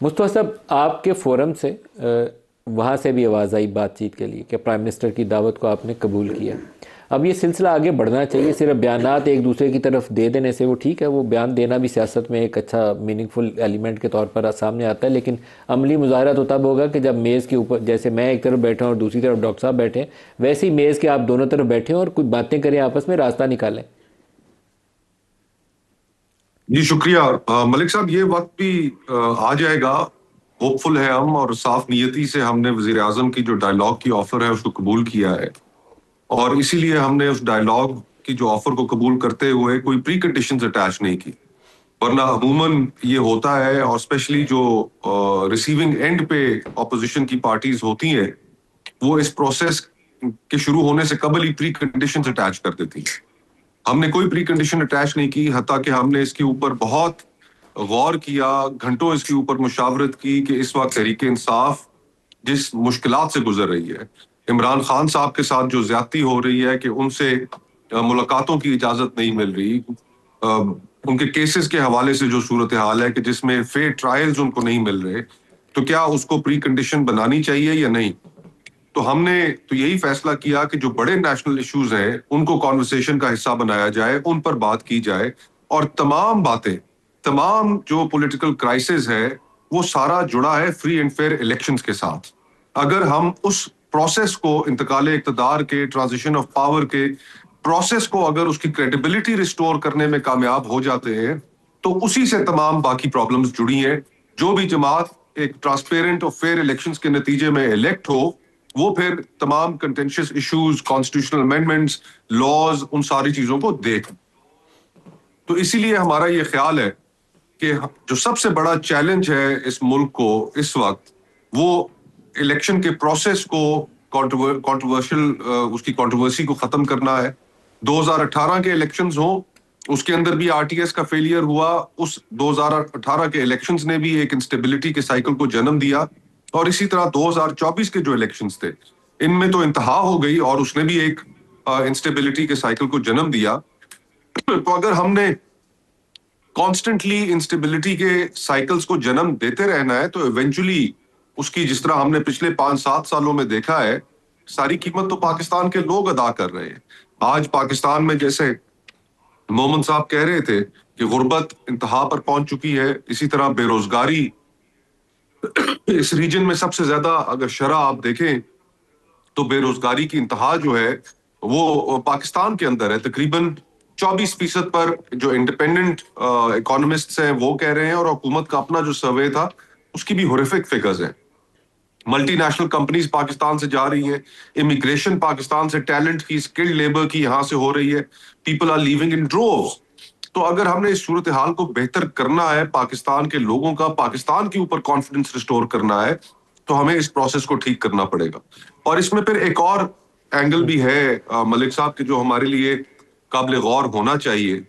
مصطفیٰ صاحب، آپ کے فورم سے وہاں سے بھی آواز آئی بات چیت کے لیے کہ پرائم منسٹر کی دعوت کو آپ نے قبول کیا. اب یہ سلسلہ آگے بڑھنا چاہیے. صرف بیانات ایک دوسرے کی طرف دے دینے سے وہ ٹھیک ہے، وہ بیان دینا بھی سیاست میں ایک اچھا میننگ فل ایلیمنٹ کے طور پر سامنے آتا ہے، لیکن عملی مظاہرہ تو تب ہوگا کہ جب میز کے اوپر جیسے میں ایک طرف بیٹھا ہوں اور دوسری طرف ڈاکٹر صاحب بیٹھے ہیں، ویسے ہی میز کے آپ دونوں طرف بیٹھے ہیں اور کچھ باتیں کریں، آپس میں راستہ نکالیں. جی شکریہ ملک صاحب. یہ وقت بھی آ جائے گا. ہوپ فل ہے ہم، اور صاف نیتی سے ہم نے وزیر اعظم کی جو ڈائلاگ کی آفر ہے اس کو قبول کیا ہے، اور اسی لیے ہم نے اس ڈائلاگ کی جو آفر کو قبول کرتے ہوئے کوئی پری کنڈیشنز اٹیچ نہیں کی. ورنہ عموماً یہ ہوتا ہے، اور اسپیشلی جو ریسیونگ اینڈ پہ اپوزیشن کی پارٹیز ہوتی ہیں، وہ اس پروسیس کے شروع ہونے سے قبل ہی پری کنڈیشنز اٹیچ کر دیتی ہیں. ہم نے کوئی پری کنڈیشن اٹیچ نہیں کی، حتیٰ کہ ہم نے اس کے اوپر بہت غور کیا، گھنٹوں اس کے اوپر مشاورت کی کہ اس وقت تحریک انصاف جس مشکلات سے گزر رہی ہے، عمران خان صاحب کے ساتھ جو زیادتی ہو رہی ہے کہ ان سے ملاقاتوں کی اجازت نہیں مل رہی، ان کے کیسز کے حوالے سے جو صورتحال ہے کہ جس میں فیئر ٹرائلز ان کو نہیں مل رہے، تو کیا اس کو پری کنڈیشن بنانی چاہیے یا نہیں. تو ہم نے تو یہی فیصلہ کیا کہ جو بڑے نیشنل ایشوز ہیں ان کو کانورسیشن کا حصہ بنایا جائے، ان پر بات کی جائے، اور تمام جو پولیٹیکل کرائسس ہے وہ سارا جڑا ہے فری اینڈ فیئر الیکشنز کے ساتھ. اگر ہم اس پروسیس کو، انتقال اقتدار کے، ٹرانزیشن آف پاور کے پروسیس کو، اگر اس کی کریڈیبلٹی ریسٹور کرنے میں کامیاب ہو جاتے ہیں، تو اسی سے تمام باقی پرابلمز جڑی ہیں. جو بھی جماعت ایک ٹرانسپیرنٹ اور فیئر الیکشنز کے نتیجے میں الیکٹ ہو، وہ پھر تمام کنٹینشس ایشوز، کانسٹیٹیوشنل امینڈمنٹس، لاز، ان ساری چیزوں کو دیکھ. تو اسی لیے ہمارا یہ خیال ہے کہ جو سب سے بڑا چیلنج ہے اس ملک کو اس وقت، وہ الیکشن کے پروسیس کو کانٹروورشل، اس کی کانٹروورسی کو ختم کرنا ہے. 2018 کے الیکشنز ہوں، اس کے اندر بھی آر ٹی ایس کا فیلئر ہوا. اس 2018 کے الیکشنز نے بھی ایک انسٹیبلٹی کے سائیکل کو جنم دیا، اور اسی طرح 2024 کے جو الیکشنز تھے ان میں تو انتہا ہو گئی اور اس نے بھی ایک انسٹیبلٹی کے سائیکل کو جنم دیا. تو اگر ہم نے کانسٹنٹلی انسٹیبلٹی کے سائیکلز کو جنم دیتے رہنا ہے، تو ایونچولی اس کی، جس طرح ہم نے پچھلے 5-7 سالوں میں دیکھا ہے، ساری قیمت تو پاکستان کے لوگ ادا کر رہے ہیں. آج پاکستان میں، جیسے مومن صاحب کہہ رہے تھے، کہ غربت انتہا پر پہنچ چکی ہے، اسی طرح بے روزگاری اس ریجن میں سب سے زیادہ، اگر شرح آپ دیکھیں تو بے روزگاری کی انتہا جو ہے وہ پاکستان کے اندر ہے. تقریباً 24% پر جو انڈیپینڈنٹ اکانومسٹس ہیں وہ کہہ رہے ہیں، اور حکومت کا اپنا جو سروے تھا اس کی بھی ہوریفک فگرز ہیں. ملٹی نیشنل کمپنیز پاکستان سے جا رہی ہیں، امیگریشن پاکستان سے، ٹیلنٹ کی، اسکلڈ لیبر کی یہاں سے ہو رہی ہے، پیپل آر لیونگ ان ڈروز. تو اگر ہم نے اس صورتحال کو بہتر کرنا ہے، پاکستان کے لوگوں کا، پاکستان کے اوپر کانفیڈنس ریسٹور کرنا ہے، تو ہمیں اس پروسیس کو ٹھیک کرنا پڑے گا. اور اس میں پھر ایک اور اینگل بھی ہے ملک صاحب کہ جو ہمارے لیے قابل غور ہونا چاہیے،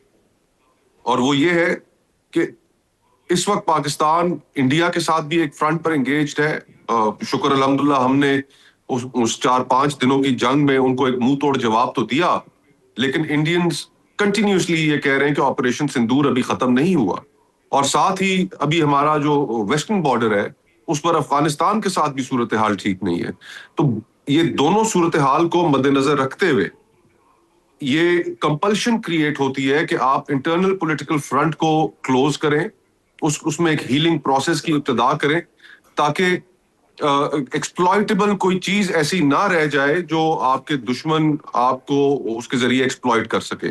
اور وہ یہ ہے کہ اس وقت پاکستان انڈیا کے ساتھ بھی ایک فرنٹ پر انگیجڈ ہے. شکر الحمدللہ ہم نے اس 4-5 دنوں کی جنگ میں ان کو ایک منہ توڑ جواب تو دیا، لیکن انڈینز کنٹینیوسلی یہ کہہ رہے ہیں کہ آپریشن سندور ابھی ختم نہیں ہوا. اور ساتھ ہی ابھی ہمارا جو ویسٹرن بارڈر ہے اس پر افغانستان کے ساتھ بھی صورتحال ٹھیک نہیں ہے. تو یہ دونوں صورتحال کو مد نظر رکھتے ہوئے یہ کمپلشن کریٹ ہوتی ہے کہ آپ انٹرنل پولیٹیکل فرنٹ کو کلوز کریں، اس میں ایک ہیلنگ پروسیس کی ابتدا کریں، تاکہ ایکسپلائٹیبل کوئی چیز ایسی نہ رہ جائے جو آپ کے دشمن آپ کو اس کے ذریعے ایکسپلائٹ کر سکے.